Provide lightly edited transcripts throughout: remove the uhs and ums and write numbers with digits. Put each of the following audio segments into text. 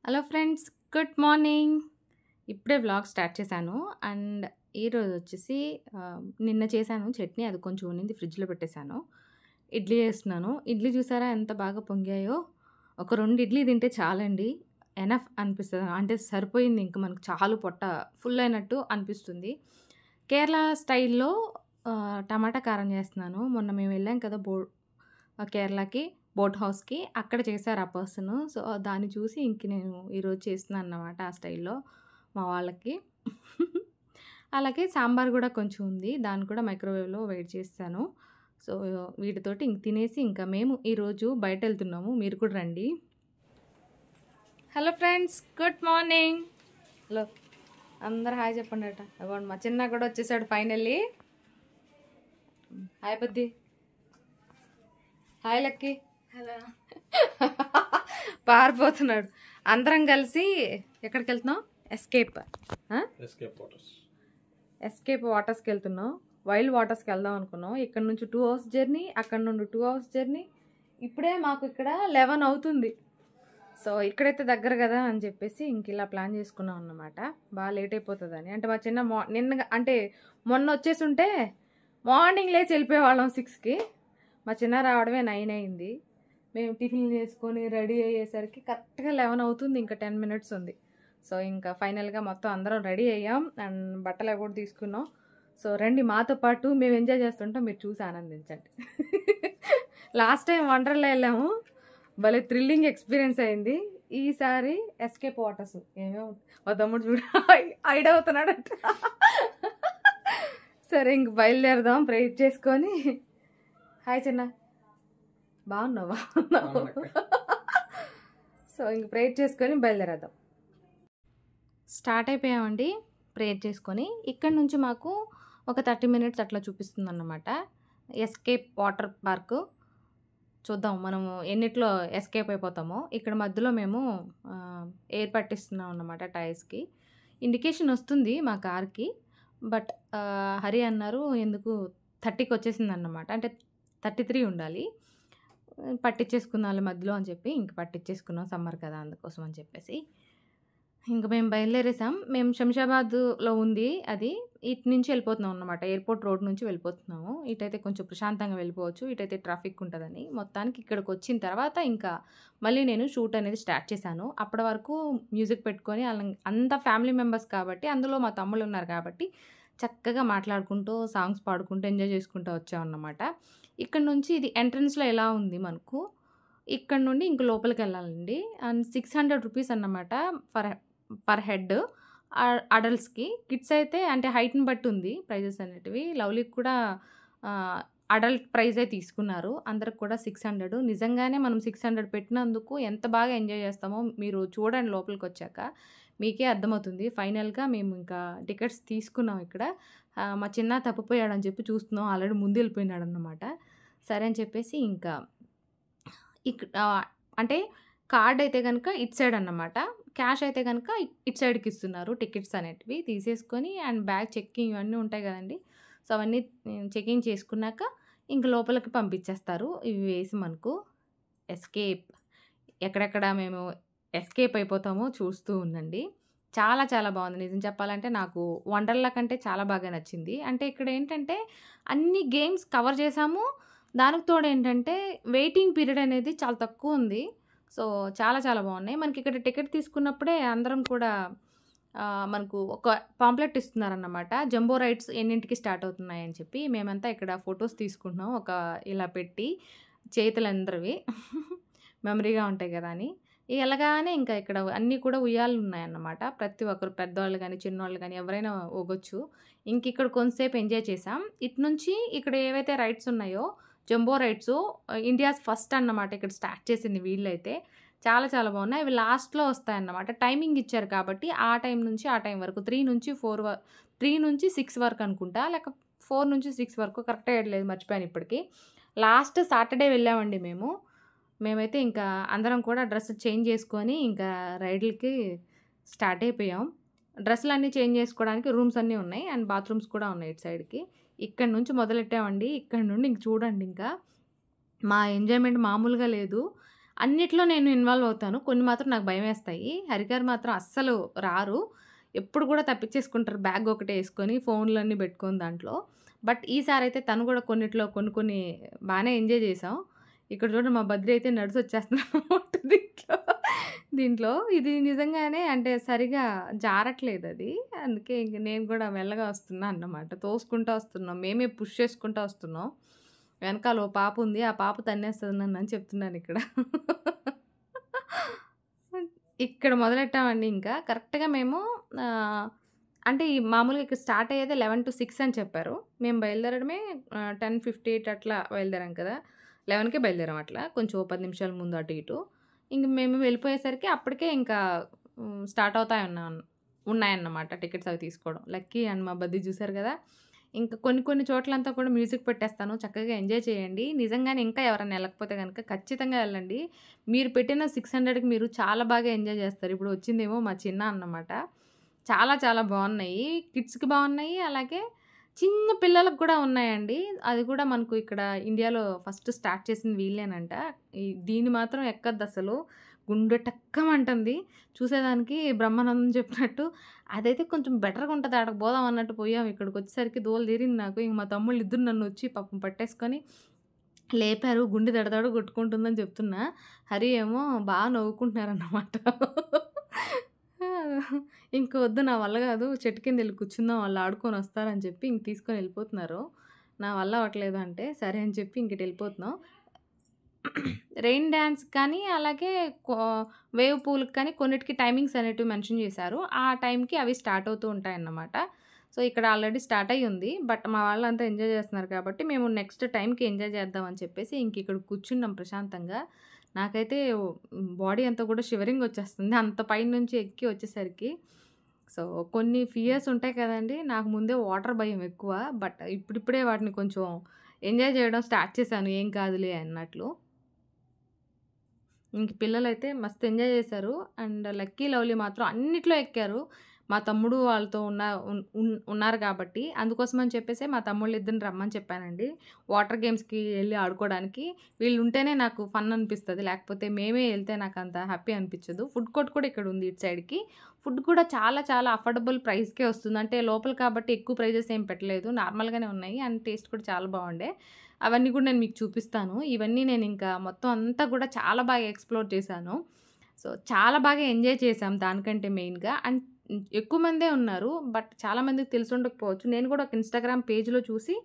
Hello friends, good morning. ఇప్పుడే vlog start చేశాను. And ఈరోజు వచ్చేసి నిన్న చేశాను చట్నీ, అది కొంచెం ఉన్నింది, ఫ్రిడ్జ్‌లో పెట్టేశాను. ఇడ్లీ చేస్తున్నాను. ఇడ్లీ చూసారా ఎంత బాగా పొంగాయో! ఒక 2 ఇడ్లీ తింటే చాలండి. ఎనఫ్ అనిపిస్తది. అంటే సరిపోయింది, ఇంక మనకు చాలు, పొట్ట ఫుల్ అయినట్టు అనిపిస్తుంది. కేరళ స్టైల్‌లో టమాటా కారం చేస్తున్నాను. మొన్న మేము వెళ్ళాం కదా కేరళకి, బోట్ హౌస్‌కి. అక్కడ చేశారు ఆ పర్సను. సో, దాన్ని చూసి ఇంక నేను ఈరోజు చేస్తున్నానన్నమాట ఆ స్టైల్‌లో మా వాళ్ళకి. అలాగే సాంబార్ గూడా కొంచెం ఉంది. దాన్ని కూడా మైక్రోవేవ్‌లో వేడి చేసేసాను. సో, వీటితోటి ఇంక తినేసి ఇంకా మేము ఈరోజు బయటెళ్తున్నాము. మీరు కూడా రండి. Hello friends, good morning. Hello, అందరూ హాయ్ చెప్పండట. అగోండి మా చిన్న కూడా వచ్చేసాడు ఫైనల్లీ. హాయ్ బుద్ధి. Hi lucky. హలో. పారిపోతున్నాడు. అందరం కలిసి ఎక్కడికి వెళ్తున్నాం? ఎస్కేప్ వాటర్స్కి వెళ్తున్నాం. వైల్డ్ వాటర్స్కి వెళ్దాం అనుకున్నాం. ఇక్కడ నుంచి 2 అవర్స్ జర్నీ, అక్కడ నుండి 2 అవర్స్ జర్నీ. ఇప్పుడే మాకు ఇక్కడ 11 అవుతుంది. సో ఇక్కడైతే దగ్గర కదా అని చెప్పేసి ఇంక ఇలా ప్లాన్ చేసుకున్నాం అన్నమాట. బాగా లేట్ అయిపోతుందని. అంటే మా చిన్న నిన్న అంటే మొన్న వచ్చేసి ఉంటే మార్నింగ్ లేచి వెళ్ళిపోయేవాళ్ళం 6కి. మా చిన్న రావడమే 9 అయింది. మేము టిఫిన్ చేసుకొని రెడీ అయ్యేసరికి కరెక్ట్గా 11 అవుతుంది. ఇంకా 10 మినిట్స్ ఉంది. సో ఇంకా ఫైనల్గా మొత్తం అందరం రెడీ అయ్యాం. అండ్ బట్టలు కూడా తీసుకున్నాం. సో రండి మాతో పాటు, మేము ఎంజాయ్ చేస్తుంటాం, మీరు చూసి ఆనందించండి. లాస్ట్ టైం వండర్లా వెళ్ళాము, భలే థ్రిల్లింగ్ ఎక్స్పీరియన్స్ అయింది. ఈసారి ఎస్కేప్ వాటర్స్ ఏమేమి మా తమ్ముడు చూడ ఐడ్ అవుతున్నాడంట. సరే ఇంక బయలుదేరదాం ప్రేయర్ చేసుకొని. హాయ్ చిన్న, బాగున్నావు? సో ఇంక ప్రేయర్ చేసుకొని బయలుదేరేద్దాం. స్టార్ట్ అయిపోయామండి ప్రేయర్ చేసుకొని. ఇక్కడ నుంచి మాకు ఒక 30 మినిట్స్ అట్లా చూపిస్తుంది అన్నమాట ఎస్కేప్ వాటర్ పార్క్. చూద్దాం మనము ఎన్నిట్లో ఎస్కేప్ అయిపోతామో. ఇక్కడ మధ్యలో మేము ఎయిర్ పట్టిస్తున్నాం అన్నమాట టైర్స్కి. ఇండికేషన్ వస్తుంది మా కార్కి. బట్ హరి అన్నారు ఎందుకు 30కి వచ్చేసింది అన్నమాట. అంటే 33 ఉండాలి, పట్టించేసుకున్నాం మధ్యలో అని చెప్పి ఇంక పట్టించేసుకున్నాం, సమ్మర్ కదా అందుకోసం అని చెప్పేసి. ఇంక మేము బయలుదేరేసాం. మేము శంషాబాద్లో ఉంది అది. ఇటు నుంచి వెళ్ళిపోతున్నాం అన్నమాట. ఎయిర్పోర్ట్ రోడ్ నుంచి వెళ్ళిపోతున్నాము. ఇటైతే కొంచెం ప్రశాంతంగా వెళ్ళిపోవచ్చు, ఇటైతే ట్రాఫిక్ ఉంటుందని. మొత్తానికి ఇక్కడికి వచ్చిన తర్వాత ఇంకా మళ్ళీ నేను షూట్ అనేది స్టార్ట్ చేశాను. అప్పటి వరకు మ్యూజిక్ పెట్టుకొని అంతా ఫ్యామిలీ మెంబర్స్ కాబట్టి, అందులో మా తమ్ముళ్ళు ఉన్నారు కాబట్టి చక్కగా మాట్లాడుకుంటూ సాంగ్స్ పాడుకుంటూ ఎంజాయ్ చేసుకుంటూ వచ్చామన్నమాట. ఇక్కడ నుంచి ఇది ఎంట్రన్స్లో ఎలా ఉంది మనకు, ఇక్కడ నుండి ఇంక లోపలికి వెళ్ళాలండి. అండ్ 600 రూపీస్ అన్నమాట పర్ హెడ్ అడల్ట్స్కి. కిడ్స్ అయితే అంటే హైట్ని బట్టి ఉంది ప్రైజెస్ అనేటివి. లవ్లీకి కూడా అడల్ట్ ప్రైజే తీసుకున్నారు. అందరికి కూడా 600. నిజంగానే మనం 600 పెట్టినందుకు ఎంత బాగా ఎంజాయ్ చేస్తామో మీరు చూడండి లోపలికి వచ్చాక, మీకే అర్థమవుతుంది. ఫైనల్గా మేము ఇంకా టికెట్స్ తీసుకున్నాం ఇక్కడ. మా చిన్న తప్పిపోయాడని చెప్పి చూస్తున్నాం, ఆల్రెడీ ముందు వెళ్ళిపోయినాడు అన్నమాట. సరే అని చెప్పేసి ఇంకా అంటే కార్డ్ అయితే కనుక ఇటు సైడ్ అన్నమాట, క్యాష్ అయితే కనుక ఇటు సైడ్కి ఇస్తున్నారు టికెట్స్ అనేటివి తీసేసుకొని. అండ్ బ్యాగ్ చెక్కింగ్ ఇవన్నీ ఉంటాయి కదండి. సో అవన్నీ చెకింగ్ చేసుకున్నాక ఇంక లోపలికి పంపించేస్తారు. ఇవి వేసి మనకు ఎస్కేప్, ఎక్కడెక్కడ మేము ఎస్కేప్ అయిపోతామో చూస్తూ ఉండండి. చాలా చాలా బాగుంది. నిజం చెప్పాలంటే నాకు వండర్లా కంటే చాలా బాగా నచ్చింది. అంటే ఇక్కడ ఏంటంటే అన్ని గేమ్స్ కవర్ చేసాము. దానికి తోడు ఏంటంటే వెయిటింగ్ పీరియడ్ అనేది చాలా తక్కువ ఉంది. సో చాలా చాలా బాగున్నాయి. మనకి ఇక్కడ టికెట్ తీసుకున్నప్పుడే అందరం కూడా మనకు ఒక పాంప్లెట్ ఇస్తున్నారన్నమాట, జంబో రైడ్స్ ఎన్నింటికి స్టార్ట్ అవుతున్నాయని చెప్పి. మేమంతా ఇక్కడ ఫొటోస్ తీసుకుంటున్నాం ఒక ఇలా పెట్టి, చేతులందరివి మెమరీగా ఉంటాయి కదా అని. ఎలాగానే ఇంకా ఇక్కడ అన్నీ కూడా ఉయ్యాలు ఉన్నాయన్నమాట. ప్రతి ఒక్కరు, పెద్దవాళ్ళు కానీ చిన్నవాళ్ళు కానీ ఎవరైనా ఊగొచ్చు. ఇంక ఇక్కడ కొంతసేపు ఎంజాయ్ చేసాం. ఇటు నుంచి ఇక్కడ ఏవైతే రైడ్స్ ఉన్నాయో జంబో రైడ్స్, ఇండియాస్ ఫస్ట్ అన్నమాట ఇక్కడ స్టార్ట్ చేసింది వీళ్ళైతే. చాలా చాలా బాగున్నాయి. అవి లాస్ట్లో వస్తాయన్నమాట. టైమింగ్ ఇచ్చారు కాబట్టి ఆ టైం నుంచి ఆ టైం వరకు 3 నుంచి 6 వరకు అనుకుంటా, లేక 4 నుంచి 6 వరకు, కరెక్ట్గా లేదు, మర్చిపోయాను ఇప్పటికి. లాస్ట్ సాటర్డే వెళ్ళామండి మేమైతే ఇంకా అందరం కూడా డ్రెస్ చేంజ్ చేసుకొని ఇంకా రైడ్లకి స్టార్ట్ అయిపోయాం. డ్రెస్సులన్నీ చేంజ్ చేసుకోవడానికి రూమ్స్ అన్నీ ఉన్నాయి. అండ్ బాత్రూమ్స్ కూడా ఉన్నాయి ఇటు సైడ్కి. ఇక్కడ నుంచి మొదలెట్టామండి. ఇక్కడ నుండి ఇంక చూడండి, ఇంకా మా ఎంజాయ్మెంట్ మామూలుగా లేదు. అన్నిట్లో నేను ఇన్వాల్వ్ అవుతాను. కొన్ని మాత్రం నాకు భయమేస్తాయి. హరిగారు మాత్రం అస్సలు రారు. ఎప్పుడు కూడా తప్పించేసుకుంటారు బ్యాగ్ ఒకటే యేసుకొని, ఫోన్‌లన్నీ పెట్టుకొని దాంట్లో. బట్ ఈసారైతే తను కూడా కొన్నిట్లో కొన్ని కొన్ని బానే ఎంజాయ్ చేసాం. ఇక్కడ చూడండి మా బద్రి అయితే నడిసొచ్చేస్తుందనమాట దీంట్లో. దీంట్లో ఇది నిజంగానే అంటే సరిగా జారట్లేదది. అందుకే ఇంక నేను గూడా మెల్లగా వస్తున్నా అన్నమాట. తోసుకుంటా వస్తున్నాం. మేమే పుష్ చేసుకుంటా వస్తున్నాం. వెనకాల ఓ పాపుంది. ఆ పాప తన్నేస్తది నన్నని చెప్తున్నానిక్కడ. ఇక్కడ మొదలెట్టామండి ఇంకా. కరెక్ట్‌గా మేము ఆహ్, అంటే ఈ మామూలుగా ఇక్కడ స్టార్ట్ అయ్యేది 11-6 అని చెప్పారు. మేము బయలుదేరడమే 10:58 అట్లా బయలుదేరాం కదా! 11కే బయలుదేరాం అట్లా. కొంచెం ఓ 10 నిమిషాల ముందు అటు ఇటు. ఇంక మేము వెళ్ళిపోయేసరికి అప్పటికే ఇంకా స్టార్ట్ ఉన్నాయన్నమాట టికెట్స్ అవి తీసుకోవడం. లక్కీ అండ్ మా బద్దీ చూసారు గదా! ఇంకా కొన్ని కొన్ని చోట్లంతా కూడా మ్యూజిక్ పెట్టేస్తాను. చక్కగా ఎంజాయ్ చేయండి. నిజంగానే ఇంకా ఎవరైనా ఎళ్ళకపోతే గనక ఖచ్చితంగా ఎళ్ళండి. మీరు పెట్టిన 600కి మీరు చాలా బాగా ఎంజాయ్ చేస్తారు. ఇప్పుడు వచ్చిందేమో మా చిన్న అన్నమాట. చాలా చాలా బావున్నాయి. కిడ్స్‌కి బావున్నాయి. అలాగే చిన్న పిల్లలకి కూడా ఉన్నాయండి. అది కూడా మనకు ఇక్కడ ఇండియాలో ఫస్ట్ స్టార్ట్ చేసింది వీళ్ళేనంట. దీన్ని మాత్రం ఎక్కద్దసలు. గుండె టక్కమంటుంది. చూసేదానికి బ్రహ్మానందం చెప్పినట్టు. అదైతే కొంచెం బెటర్‌గా ఉంటది. ఆడకి పోదాం అన్నట్టు పోయాం. ఇక్కడికొచ్చేసరికి దూల తీరింది నాకు. ఇంక మా తమ్ముళ్ళిద్దరు నన్నొచ్చి పాపం పట్టేసుకొని లేపారు. గుండె దడదడ కొట్టుకుంటుందని చెప్తున్నా. హరి ఏమో నవ్వుకుంటున్నారన్నమాట. ఇంక వద్దు నా వల్ల గాదు. చెట్టు కిందెళ్లి కూర్చుందాం వాళ్ళు ఆడుకొనొస్తారని చెప్పి ఇంక తీసుకొని ఎళ్ళిపోతున్నారు. నా వల్ల అవ్వట్లేదు అంటే, సరే అని చెప్పి ఇంకటెళ్ళిపోతున్నాం. రెయిన్ డాన్స్ కానీ, అలాగే కో వేవ్ పూల్‌కి కానీ కొన్నిటికి టైమింగ్స్ అనేటివి మెన్షన్ చేశారు. ఆ టైంకి అవి స్టార్ట్ అవుతూ ఉంటాయన్నమాట. సో, ఇక్కడ ఆల్రెడీ స్టార్ట్ అయ్యుంది. బట్ మా వాళ్ళంతా ఎంజాయ్ చేస్తున్నారు కాబట్టి, మేము నెక్స్ట్ టైంకి ఎంజాయ్ చేద్దాం అని చెప్పేసి ఇంకిక్కడ కూర్చున్నాం ప్రశాంతంగా. నాకైతే బాడీ అంతా కూడా షివరింగ్ వచ్చేస్తుంది. అంత పైనుంచి ఎక్కి వచ్చేసరికి. సో, కొన్ని ఫియర్స్ ఉంటాయి కదండీ! నాకు ముందే వాటర్ భయం ఎక్కువ. బట్ ఇప్పుడిప్పుడే వాటిని కొంచెం ఎంజాయ్ చేయడం స్టార్ట్ చేశాను. ఏం కాదులే అన్నట్లు. ఇంక పిల్లలైతే మస్తు ఎంజాయ్ చేశారు. అండ్ లక్కీ, లవ్లీ మాత్రం అన్నిట్లో ఎక్కారు. మా తమ్ముడు వాళ్ళతో ఉన్నారు కాబట్టి, అందుకోసమని చెప్పేసే మా తమ్ముళ్ళిద్దరిని రమ్మని చెప్పానండి. వాటర్ గేమ్స్‌కి ఎళ్లి ఆడుకోవడానికి. వీళ్ళుంటేనే నాకు ఫన్ అనిపిస్తది. లేకపోతే మేమే ఎళ్తే నాకంత హ్యాపీ అనిపిచ్చదు. ఫుడ్ కోర్ట్ కూడా ఇక్కడుంది ఇటు సైడ్‌కి. ఫుడ్ కూడా చాలా చాలా అఫోర్డబుల్ ప్రైస్‌కే వస్తుంది. అంటే లోపల కాబట్టి ఎక్కువ ప్రైజెస్ ఏం పెట్టలేదు. నార్మల్‌గానే ఉన్నాయి. అండ్ టేస్ట్ కూడా చాలా బావుండే. అవన్నీ కూడా నేను మీకు చూపిస్తాను. ఇవన్నీ నేనింకా మొత్తం అంతా కూడా చాలా బాగా ఎక్స్‌ప్లోర్ చేశాను. సో, చాలా బాగా ఎంజాయ్ చేశాం దానికంటే మెయిన్‌గా. అండ్ ఎక్కువ మందే ఉన్నారు. బట్ చాలా మందికి తెలిసుండకపోవచ్చు. నేను కూడా ఒక ఇన్‌స్టాగ్రామ్ పేజ్‌లో చూసి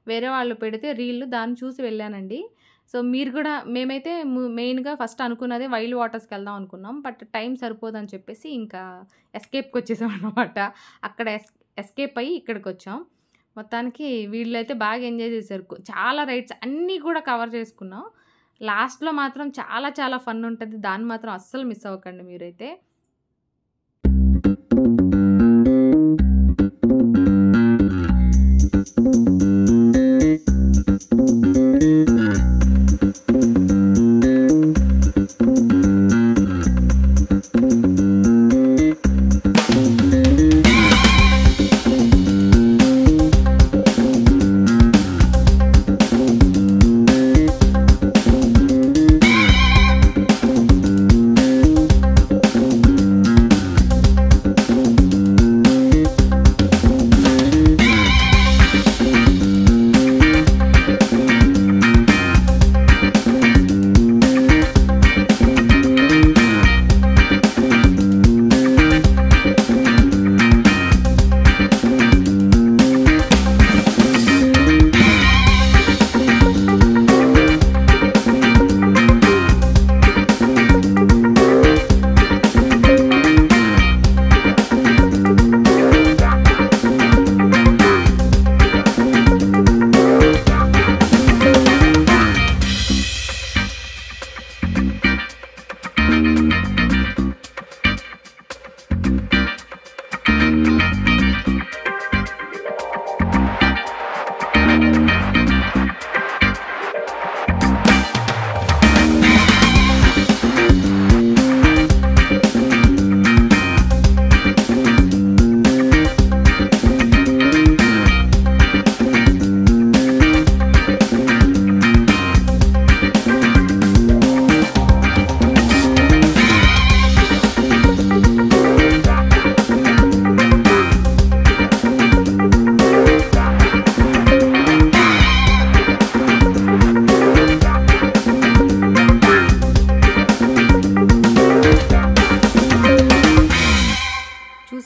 వేరే వాళ్ళు పెడితే దాన్ని చూసి వెళ్ళానండి. సో, మీరు కూడా మేమైతే మెయిన్‌గా ఫస్ట్ అనుకున్నదే వైల్డ్ వాటర్స్‌కెళ్దాం అనుకున్నాం. బట్ టైం సరిపోదని చెప్పేసి ఇంకా ఎస్కేప్‌కొచ్చేసామనమాట. అక్కడ ఎస్కేప్ అయ్యి ఇక్కడికొచ్చాం. మొత్తానికి వీళ్ళైతే బాగా ఎంజాయ్ చేశారు. చాలా రైడ్స్ అన్నీ కూడా కవర్ చేసుకున్నాం. లాస్ట్‌లో మాత్రం చాలా చాలా ఫన్ ఉంటది. దాన్ని మాత్రం అస్సలు మిస్ అవ్వకండి మీరైతే.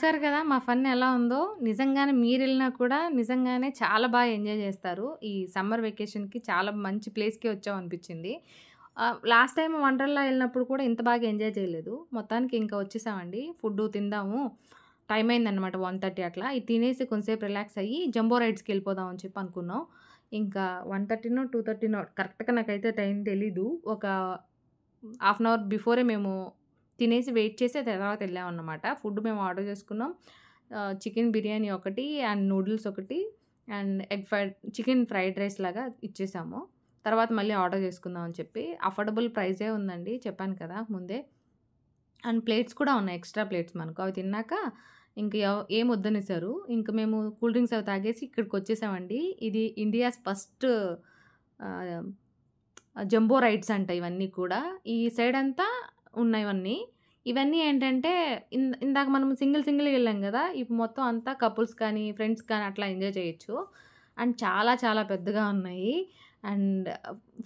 చూసారు కదా మా ఫన్ ఎలా ఉందో. నిజంగానే మీరెళ్ళినా కూడా నిజంగానే చాలా బాగా ఎంజాయ్ చేస్తారు. ఈ సమ్మర్ వెకేషన్‌కి చాలా మంచి ప్లేస్‌కే వచ్చామనిపించింది. లాస్ట్ టైమ్ వండర్‌లా ఎళ్ళినప్పుడు కూడా ఇంత బాగా ఎంజాయ్ చేయలేదు. మొత్తానికి ఇంకా వచ్చేసామండి. ఫుడ్డు తిందాము. టైం అయిందనమాట 1:30 అట్లా. ఇది తినేసి కొంసేపు రిలాక్స్ అయ్యి జంబో రైడ్స్‌కెళ్ళిపోదాం అని చెప్పి అనుకున్నాం. ఇంకా 1:30నో, 2:30నో కరెక్ట్‌గా నాకైతే టైం తెలీదు. ఒక హాఫ్ అన్ అవర్ బిఫోరే మేము తినేసి వెయిట్ చేసి తర్వాత వెళ్ళామన్నమాట. ఫుడ్ మేము ఆర్డర్ చేసుకున్నాం. చికెన్ బిర్యానీ ఒకటి అండ్ నూడిల్స్ ఒకటి అండ్ చికెన్ ఫ్రైడ్ రైస్ లాగా ఇచ్చేసాము. తర్వాత మళ్ళీ ఆర్డర్ చేసుకుందాం అని చెప్పి అఫోర్డబుల్ ప్రైజే ఉందండి. చెప్పాను కదా ముందే. అండ్ ప్లేట్స్ కూడా ఉన్నాయి. ఎక్స్‌ట్రా ప్లేట్స్ మనకు. అవి తిన్నాక ఇంక ఏం వద్దనేసారు. ఇంక మేము కూల్ డ్రింక్స్ అవి తాగేసి ఇక్కడికొచ్చేసామండి. ఇది ఇండియాస్ ఫస్ట్ ఆహ్, జంబో రైడ్స్ అంట ఇవన్నీ కూడా. ఈ సైడ్ అంతా ఉన్నయివన్నీ. ఇవన్నీ ఏంటంటే ఇందాక మనం సింగిల్‌గా ఎళ్ళాం గదా! ఇప్పుడు మొత్తం అంతా కపుల్స్ కానీ, ఫ్రెండ్స్ కానీ అట్లా ఎంజాయ్ చేయొచ్చు. అండ్ చాలా చాలా పెద్దగా ఉన్నాయి. అండ్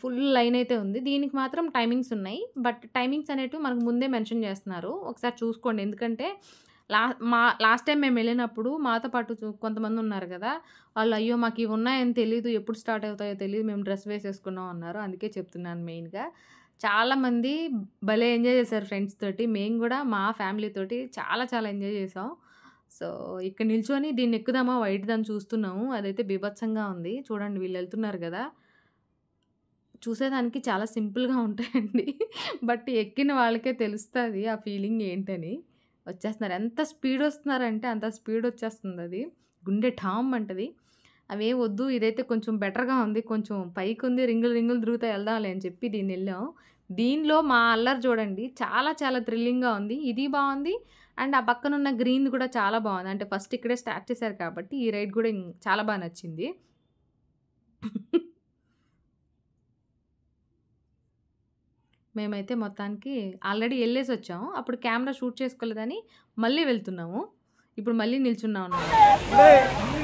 ఫుల్ లైన్ అయితే ఉంది. దీనికి మాత్రం టైమింగ్స్ ఉన్నాయి. బట్ టైమింగ్స్ అనేటివి మనకు ముందే మెన్షన్ చేస్తున్నారు. ఒకసారి చూసుకోండి. ఎందుకంటే లా లాస్ట్ టైమ్ మేమెళ్ళినప్పుడు మాతో పాటు కొంతమందున్నారు గదా! వాళ్ళు అయ్యో! మాకివున్నాయని తెలీదు. ఎప్పుడు స్టార్ట్ అవుతాయో తెలీదు. మేము డ్రెస్ వేసేసుకున్నాం అన్నారు. అందుకే చెప్తున్నాను మెయిన్‌గా. చాలామంది భలే ఎంజాయ్ చేశారు ఫ్రెండ్స్ తోటి. మేము గూడా మా ఫ్యామిలీ తోటి చాలా చాలా ఎంజాయ్ చేసాం. సో, ఇక్కడ నిల్చొని దీన్నెక్కుదామా వైట్‌దని చూస్తున్నాము. అదైతే బీభత్సంగా ఉంది. చూడండి వీళ్ళెళ్తున్నారు గదా! చూసేదానికి చాలా సింపుల్‌గా ఉంటాయండి. బట్ ఎక్కిన వాళ్ళకే తెలుస్తది ఆ ఫీలింగ్ ఏంటని. వచ్చేస్తున్నారు. ఎంత స్పీడొస్తున్నారంటే అంత స్పీడొచ్చేస్తుందది. గుండె ఠామ్ అంటది. అవేం వద్దు ఇదైతే కొంచెం బెటర్‌గా ఉంది. కొంచెం పైకుంది రింగులు తిరుగుతా ఎళ్దాంలే అని చెప్పి దీన్నెళ్ళాం. దీనిలో మా అల్లరి చూడండి చాలా చాలా థ్రిల్లింగ్‌గా ఉంది. ఇది బావుంది. అండ్ ఆ పక్కనున్న గ్రీన్‌ది కూడా చాలా బావుంది. అంటే ఫస్ట్ ఇక్కడే స్టార్ట్ చేశారు కాబట్టి ఈ రైడ్ కూడా చాలా బా నచ్చింది. మేమైతే మొత్తానికి ఆల్రెడీ ఎళ్ళేసొచ్చాం. అప్పుడు కెమెరా షూట్ చేసుకోలేదని మళ్ళీ వెళ్తున్నాము. ఇప్పుడు మళ్ళీ నిల్చున్నాం అన్నమాట.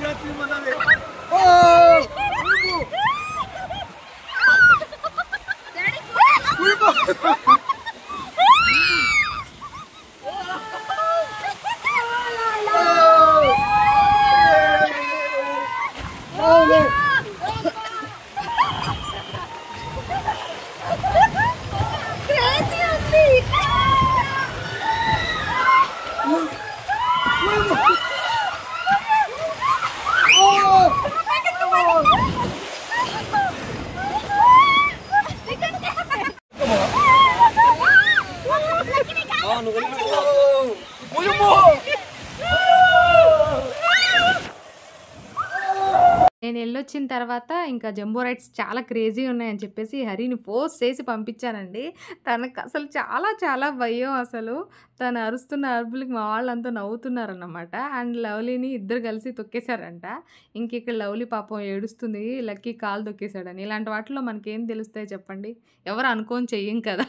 నేనెళ్ళొచ్చిన తర్వాత ఇంకా జంబో రైడ్స్ చాలా క్రేజీ ఉన్నాయని చెప్పేసి హరిని ఫోర్స్ చేసి పంపించానండి. తనకసలు చాలా చాలా భయం అసలు. తను అరుస్తున్న అరుపులకి మా వాళ్ళంతా నవ్వుతున్నారన్నమాట. అండ్ లవ్లీని ఇద్దరు కలిసి తొక్కేసారంట. ఇంకిక్కడ లవ్లీ పాపం ఏడుస్తుంది. లక్కీ కాలు తొక్కేసాడని. ఇలాంటి వాటిలో మనకేం తెలుస్తాయి చెప్పండి? ఎవరు అనుకోని చెయ్యం కదా!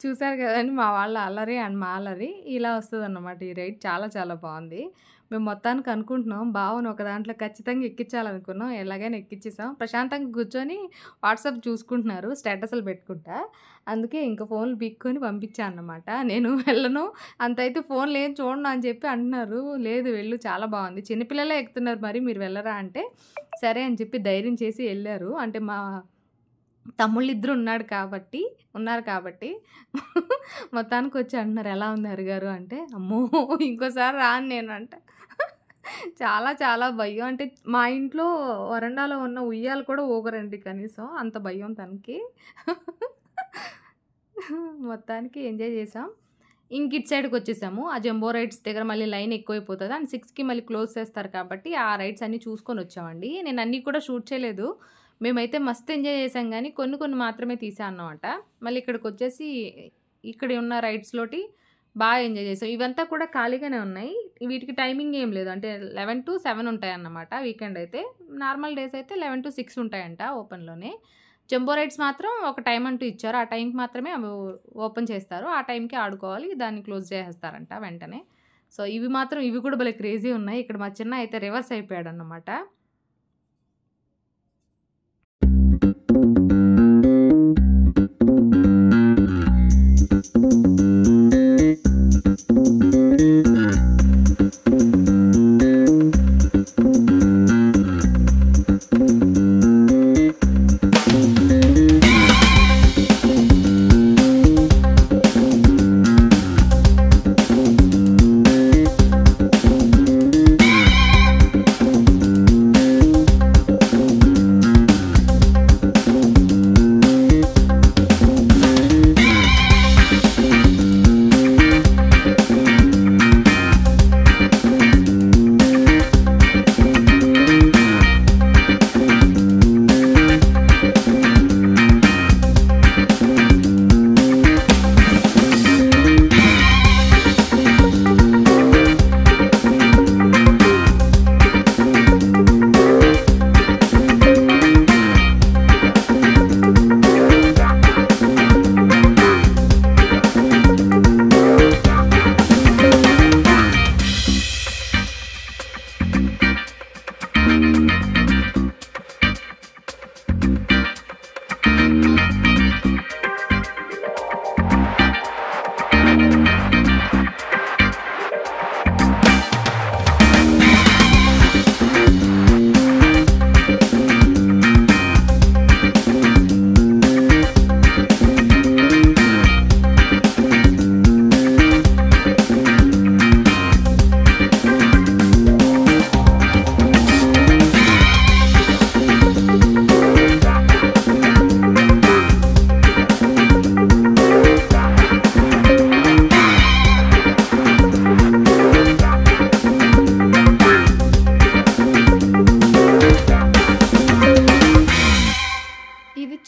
చూసారు కదండీ మా వాళ్ళ అల్లరి అండ్ మా అల్లరి. ఇలా వస్తదన్నమాట ఈ రైడ్. చాలా చాలా బావుంది. మేము మొత్తానికి అనుకుంటున్నాం బావని ఒక దాంట్లో ఖచ్చితంగా ఎక్కించాలనుకున్నాం. ఎలాగైనా ఎక్కించేసాం. ప్రశాంతంగా కూర్చొని వాట్సాప్ చూసుకుంటున్నారు స్టేటస్‌లు పెట్టుకుంటా. అందుకే ఇంక ఫోన్‌లు పీక్కొని పంపించా అన్నమాట. నేను వెళ్ళను అంతైతే ఫోన్‌లు ఏం చూడను అని చెప్పి అంటున్నారు. లేదు వెళ్ళు చాలా బావుంది. చిన్న పిల్లలే ఎక్కుతున్నారు మరి మీరు వెళ్ళరా అంటే, సరే అని చెప్పి ధైర్యం చేసి ఎళ్లారు. అంటే మా తమ్ముళ్ళిద్దరు ఉన్నారు కాబట్టి మొత్తానికొచ్చి అంటున్నారు, "ఎలా ఉంది హరిగారు" అంటే, అమ్మో! ఇంకోసారి రాను నేనంట. చాలా చాలా భయం. అంటే మా ఇంట్లో వరండాలో ఉన్న ఉయ్యాల కూడా ఊగరండి కనీసం. అంత భయం తనకి. మొత్తానికి ఎంజాయ్ చేసాం. ఇంక ఇటు సైడ్‌కొచ్చేసాము. ఆ జంబో రైడ్స్ దగ్గర మళ్ళీ లైన్ ఎక్కువైపోతది. అండ్ 6కి మళ్ళీ క్లోజ్ చేస్తారు కాబట్టి ఆ రైడ్స్ అన్నీ చూసుకొనొచ్చామండి. నేను అన్నీ కూడా షూట్ చేయలేదు. మేమైతే మస్తు ఎంజాయ్ చేసాం గానీ కొన్ని కొన్ని మాత్రమే తీసా అన్నమాట. మళ్ళీ ఇక్కడికొచ్చేసి ఇక్కడ ఉన్న రైడ్స్‌లోటి ఎంజాయ్ చేసాం. ఇవంతా కూడా ఖాళీగానే ఉన్నాయి. వీటికి టైమింగ్ ఏం లేదు. అంటే 11-7 ఉంటాయన్నమాట వీకెండ్ అయితే. నార్మల్ డేస్ అయితే 11-6 ఉంటాయంట ఓపెన్‌లోనే. జంబో రైడ్స్ మాత్రం ఒక టైం అంటూ ఇచ్చారు. ఆ టైంకి మాత్రమే అవి ఓపెన్ చేస్తారు. ఆ టైంకి ఆడుకోవాలి. దాన్ని క్లోజ్ చేసేస్తారంట వెంటనే. సో, ఇవి కూడా భలే క్రేజీ ఉన్నాయి. ఇక్కడ మా చిన్న అయితే రివర్స్ అయిపోయాడన్నమాట.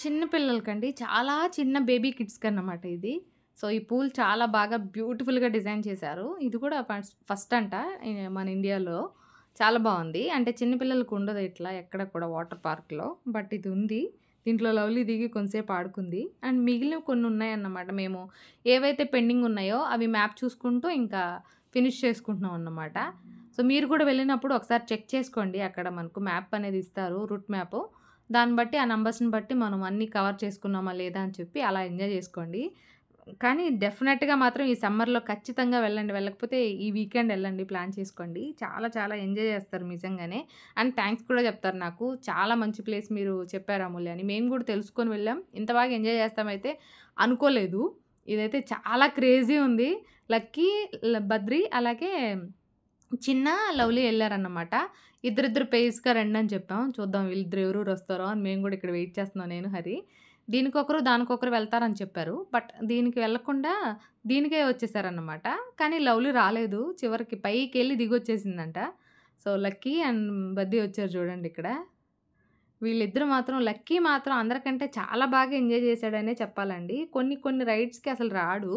చిన్న పిల్లలకండి. చాలా చిన్న బేబీ కిడ్స్‌కన్నమాట ఇది. సో, ఈ పూల్ చాలా బాగా బ్యూటిఫుల్‌గా డిజైన్ చేశారు. ఇది కూడా ఫస్ట్ అంట మన ఇండియాలో. చాలా బావుంది. అంటే చిన్న పిల్లలకి ఉండదు ఇట్లా ఎక్కడ కూడా వాటర్ పార్క్‌లో. బట్ ఇది ఉంది. దీంట్లో లవ్లీ దిగి కొంసేపు ఆడుకుంది. అండ్ మిగిలినవి కొన్ని ఉన్నాయన్నమాట. మేము ఏవైతే పెండింగ్ ఉన్నాయో అవి మ్యాప్ చూసుకుంటూ ఇంకా ఫినిష్ చేసుకుంటున్నాం అన్నమాట. సో, మీరు కూడా వెళ్ళినప్పుడు ఒకసారి చెక్ చేసుకోండి. అక్కడ మనకు మ్యాప్ అనేది ఇస్తారు. Route map. దాన్ని బట్టి ఆ నంబర్స్‌ని బట్టి మనం అన్నీ కవర్ చేసుకున్నామా లేదా అని చెప్పి అలా ఎంజాయ్ చేసుకోండి. కానీ డెఫినెట్‌గా మాత్రం ఈ సమ్మర్‌లో ఖచ్చితంగా వెళ్ళండి. వెళ్ళకపోతే ఈ వీకెండ్ ఎళ్ళండి. ప్లాన్ చేసుకోండి. చాలా చాలా ఎంజాయ్ చేస్తారు నిజంగానే. అండ్ థాంక్స్ కూడా చెప్తారు నాకు. చాలా మంచి ప్లేస్ మీరు చెప్పారు అమూల్య అని. మేము కూడా తెలుసుకొని వెళ్ళాం. ఇంత బాగా ఎంజాయ్ చేస్తామైతే అనుకోలేదు. ఇదైతే చాలా క్రేజీ ఉంది. లక్కీ, బద్రి అలాగే చిన్న, లవ్లీ ఎళ్లారన్నమాట. ఇద్దరిద్దరు పెయిర్స్‌గా రండని చెప్పాం. చూద్దాం వీళ్ళిద్దరు ఎవరెవరొస్తారో అని మేము గూడా ఇక్కడ వెయిట్ చేస్తున్నాం నేను, హరి. దీనికొకరు, దానికొకరు వెళ్తారని చెప్పారు. బట్ దీనికి వెళ్ళకుండా దీనికే వచ్చేసారన్నమాట. కానీ లవ్లీ రాలేదు. చివరికి పైకెళ్ళి దిగొచ్చేసిందంట. సో, లక్కీ అండ్ బద్ది వచ్చారు చూడండి ఇక్కడ. వీళ్ళిద్దరు మాత్రం లక్కీ మాత్రం అందరికంటే చాలా బాగా ఎంజాయ్ చేశాడనే చెప్పాలండి. కొన్ని కొన్ని రైడ్స్‌కి అసలు రాడు.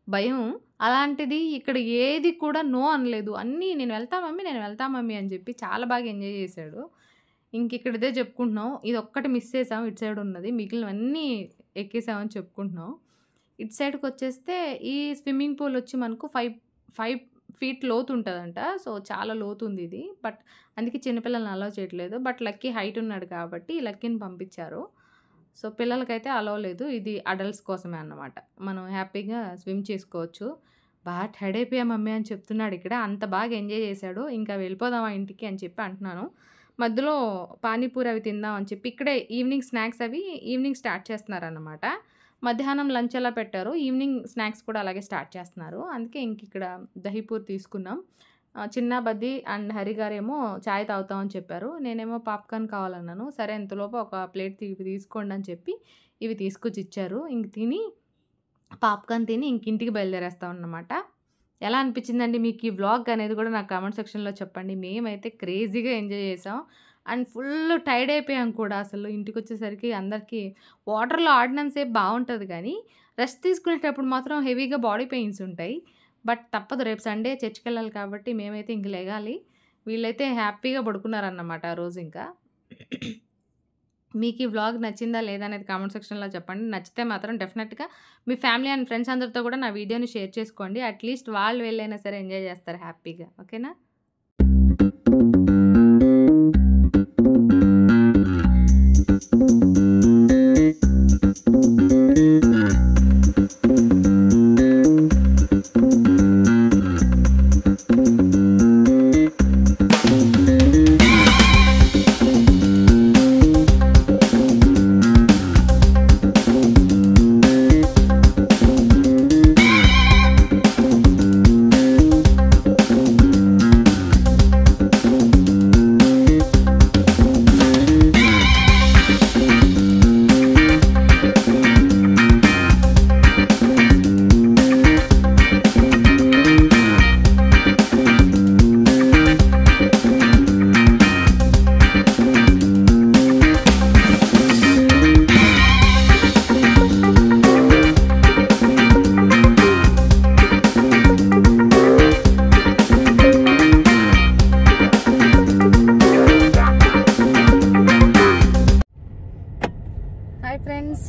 భయం. అలాంటిది ఇక్కడ ఏది కూడా నో అనలేదు. అన్నీ నేను వెళ్తా మమ్మీ, నేను వెళ్తా మమ్మీ అని చెప్పి చాలా బాగా ఎంజాయ్ చేశాడు. ఇంకిక్కడ ఇదే చెప్పుకుంటున్నాం. ఇదొక్కటి మిస్ చేసాం ఇటు సైడ్ ఉన్నది. మిగిలినవన్నీ ఎక్కేసామని చెప్పుకుంటున్నాం. ఇటు సైడ్‌కొచ్చేస్తే ఈ స్విమ్మింగ్ పూల్ వచ్చి మనకు 5 ఫీట్ లోతుంటదంట. సో, చాలా లోతుంది ఇది. బట్ అందుకే చిన్న పిల్లల్ని అలౌ చేయట్లేదు. బట్ లక్కీ హైట్ ఉన్నాడు కాబట్టి లక్కీని పంపించారు. సో, పిల్లలకైతే అలౌ లేదు. ఇది అడల్ట్స్ కోసమే అన్నమాట. మనం హ్యాపీగా స్విమ్ చేసుకోవచ్చు. టైర్డ్ అయిపోయా మమ్మీ అని చెప్తున్నాడు ఇక్కడ. అంత బాగా ఎంజాయ్ చేశాడు. ఇంకా వెళ్ళిపోదామా ఇంటికి అని చెప్పి అంటున్నాను. మధ్యలో పానీపూరి అవి తిందాం అని చెప్పి ఇక్కడే ఈవినింగ్ స్నాక్స్ అవి ఈవినింగ్ స్టార్ట్ చేస్తున్నారన్నమాట. మధ్యాహ్నం లంచ్ ఎలా పెట్టారో ఈవినింగ్ స్నాక్స్ కూడా అలాగే స్టార్ట్ చేస్తున్నారు. అందుకే ఇంకిక్కడ దహీపూర్ తీసుకున్నాం. చిన్న బద్ది అండ్ హరి గారేమో చాయ్ తాగుతామని చెప్పారు. నేనేమో పాప్‌కార్న్ కావాలన్నాను. సరే ఇంతలోపు ఒక ప్లేట్ ఇవి తీసుకోండి అని చెప్పి ఇవి తీసుకొచ్చి ఇచ్చారు. ఇంక తిని పాప్‌కార్న్ తిని ఇంక ఇంటికి బయలుదేరేస్తామన్నమాట. ఎలా అనిపించిందండి మీకు ఈ వ్లాగ్ అనేది కూడా నాకు కామెంట్ సెక్షన్‌లో చెప్పండి. మేమైతే క్రేజీగా ఎంజాయ్ చేసాం. అండ్ ఫుల్ టైర్డ్ అయిపోయాం కూడా అసలు. ఇంటికొచ్చేసరికి అందరికీ వాటర్‌లో ఆడినంత సేపు బావుంటది గానీ, రెస్ట్ తీసుకునేటప్పుడు మాత్రం హెవీగా బాడీ పెయిన్స్ ఉంటాయి. బట్ తప్పదు రేపు సండే చర్చ్‌కెళ్ళాలి కాబట్టి మేమైతే ఇంక లెగాలి. వీళ్ళైతే హ్యాపీగా పడుకున్నారన్నమాట ఆ రోజు ఇంకా. మీకు ఈ వ్లాగ్ నచ్చిందా లేదా అనేది కామెంట్ సెక్షన్లో చెప్పండి. నచ్చితే మాత్రం డెఫినెట్గా మీ ఫ్యామిలీ అండ్ ఫ్రెండ్స్ అందరితో కూడా నా వీడియోని షేర్ చేసుకోండి. అట్లీస్ట్ వాళ్ళు వెళ్ళైనా సరే ఎంజాయ్ చేస్తారు హ్యాపీగా. ఓకేనా? హాయ్ ఫ్రెండ్స్,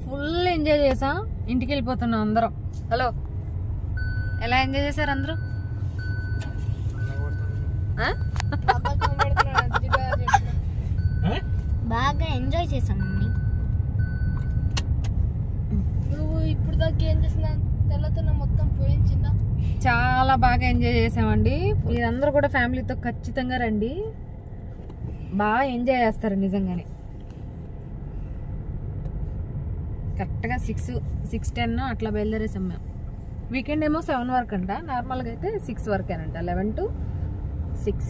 ఫుల్ ఎంజాయ్ చేసాం. ఇంటికి వెళ్ళిపోతున్నాం అందరం. హలో, ఎలా ఎంజాయ్ చేశారు అందరూ? బాగా ఎంజాయ్ చేసాం మమ్మీ. నువ్వు ఇప్పుడు దాకా ఏం చేసినా తెల్లతోనే మొత్తం పోయించిందా? చాలా బాగా ఎంజాయ్ చేసామండి. మీరందరూ కూడా ఫ్యామిలీతో ఖచ్చితంగా రండి, బాగా ఎంజాయ్ చేస్తారు నిజంగానే. కరెక్ట్గా 6:10 అట్లా బయలుదేరేసాం మేము. వీకెండ్ ఏమో 7 వరకు అంట, నార్మల్గా అయితే 6 వరకేనంట, 11 to 6.